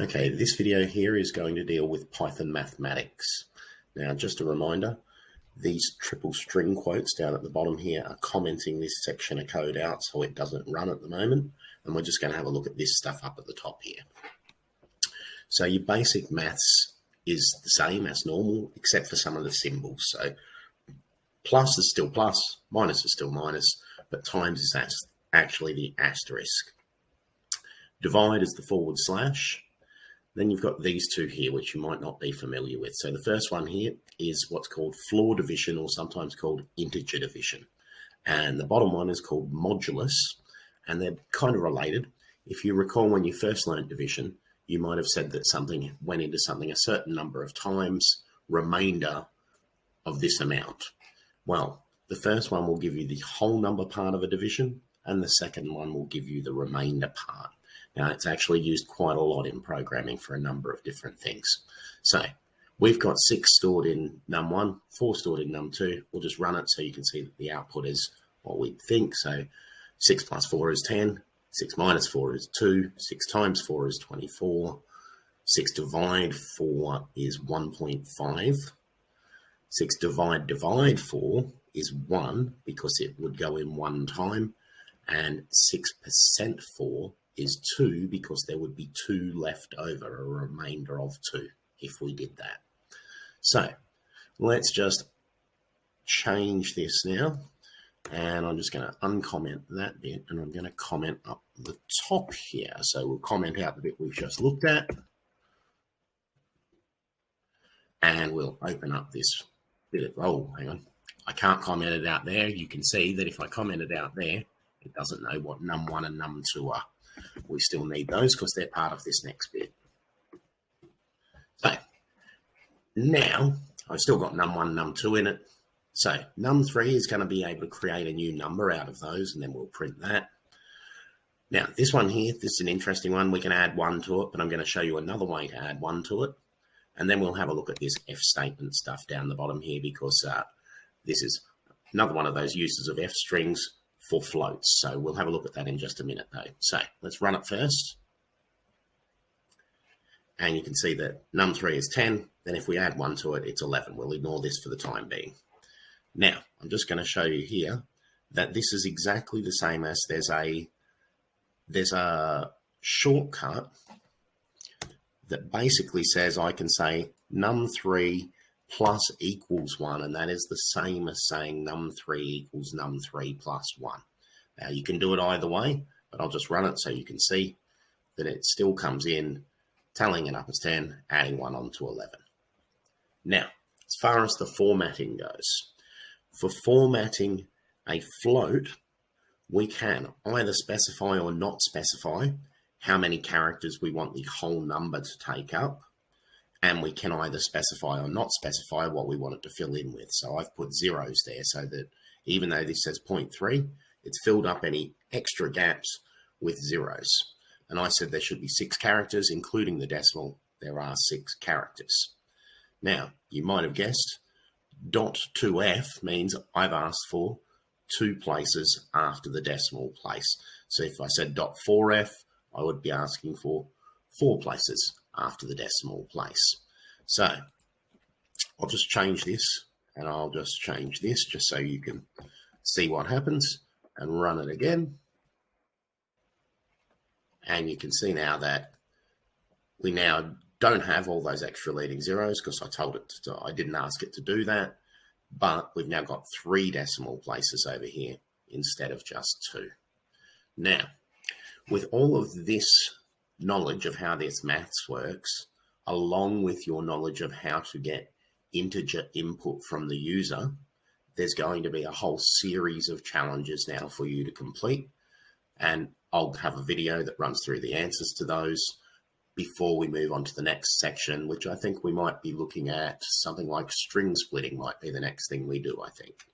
Okay, this video here is going to deal with Python mathematics. Now, just a reminder, these triple string quotes down at the bottom here are commenting this section of code out so it doesn't run at the moment. And we're just going to have a look at this stuff up at the top here. So your basic maths is the same as normal, except for some of the symbols. So plus is still plus, minus is still minus, but times is actually the asterisk. Divide is the forward slash. Then you've got these two here, which you might not be familiar with. So the first one here is what's called floor division, or sometimes called integer division. And the bottom one is called modulus, and they're kind of related. If you recall, when you first learned division, you might have said that something went into something a certain number of times, remainder of this amount. Well, the first one will give you the whole number part of a division, and the second one will give you the remainder part. Now, it's actually used quite a lot in programming for a number of different things. So we've got 6 stored in num1, 4 stored in num2. We'll just run it so you can see that the output is what we think. So 6 plus 4 is 10. 6 minus 4 is 2. 6 times 4 is 24. 6 divide 4 is 1.5. 6 divide 4 is 1 because it would go in one time. And 6% 4 is 2 because there would be 2 left over, a remainder of 2 if we did that. So let's just change this now. And I'm just going to uncomment that bit, and I'm going to comment up the top here. So we'll comment out the bit we've just looked at. And we'll open up this bit of, oh, hang on. I can't comment it out there. You can see that if I comment it out there, it doesn't know what num1 and num2 are. We still need those because they're part of this next bit. So now I've still got num1, num2 in it. So num3 is going to be able to create a new number out of those, and then we'll print that. Now, this one here, this is an interesting one. We can add 1 to it, but I'm going to show you another way to add 1 to it. And then we'll have a look at this F statement stuff down the bottom here, because this is another one of those uses of F strings for floats. So we'll have a look at that in just a minute, though. So let's run it first. And you can see that num3 is 10. Then if we add 1 to it, it's 11. We'll ignore this for the time being. Now, I'm just going to show you here that this is exactly the same as there's a shortcut that basically says I can say num3 plus equals 1, and that is the same as saying num3 equals num3 plus 1. Now, you can do it either way, but I'll just run it so you can see that it still comes in, tallying it up as 10, adding 1 on to 11. Now, as far as the formatting goes, for formatting a float, we can either specify or not specify how many characters we want the whole number to take up, and we can either specify or not specify what we want it to fill in with. So I've put zeros there so that even though this says 0.3, it's filled up any extra gaps with zeros. And I said there should be 6 characters, including the decimal. There are 6 characters. Now, you might have guessed, .2f means I've asked for 2 places after the decimal place. So if I said .4f, I would be asking for 4 places after the decimal place. So I'll just change this, and I'll just change this just so you can see what happens, and run it again. And you can see now that we now don't have all those extra leading zeros because I told it to, I didn't ask it to do that, but we've now got 3 decimal places over here instead of just 2. Now, with all of this knowledge of how this maths works, along with your knowledge of how to get integer input from the user, there's going to be a whole series of challenges now for you to complete. And I'll have a video that runs through the answers to those before we move on to the next section, which I think we might be looking at something like string splitting might be the next thing we do, I think.